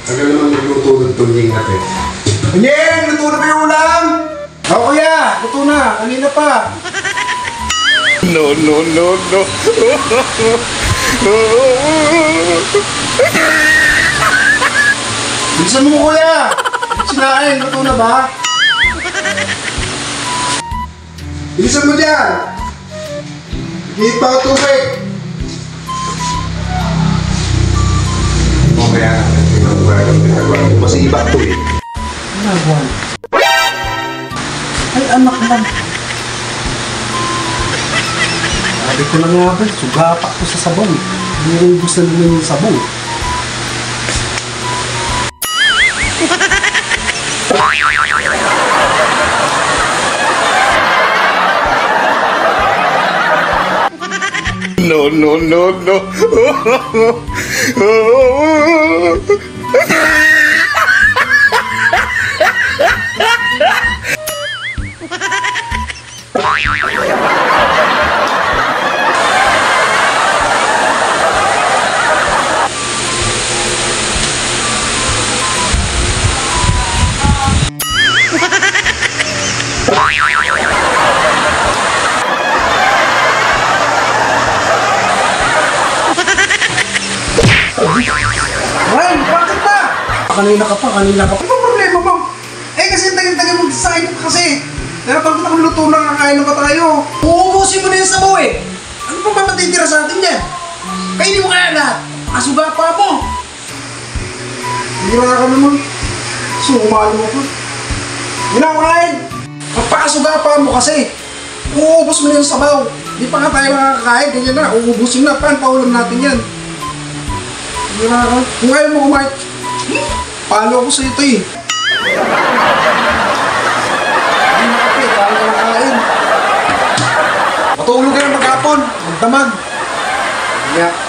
Tagal naman nagluto ng tunying natin. Tunying! Luto na ba yung ulam? Oo kuya! Luto na! Kanina pa! No. Bilisan mo kuya! Sinain! Luto na ba? Bilisan mo dyan! Hihit pa ako tubig! Mamaya natin. Kasi iba ito eh. Nagawa. Ay, anak lang. Sabi ko na nga ba, sugapak ko sa sabong. Hindi gusto naman yung sabong. No. Ryan, bakit ba? Kanina ka pa. Ano problema mo? Eh kasi tagal-tagal mo sa akin kasi. Napagod akong luto na kakain na ba tayo? Uubusin mo na yung sabaw eh. Ano pa ba matitira sa atin yan? Kainin mo kaya lahat. Asuga pa mo. Hira ka naman. Sumalo mo ko. Hindi na ako kain. Magpakasuga pa mo kasi. Uubos mo na yung sabaw. Di pa nga tayo nakakakain. Ganyan na. Uubusin na. Paano paulam natin yan? Hira ka. Kung ayaw mo kumain, palo ako sa ito eh. Hindi na kape. Paano ka nakain? Matulog ka na maghapon. Magdamag. Yeah.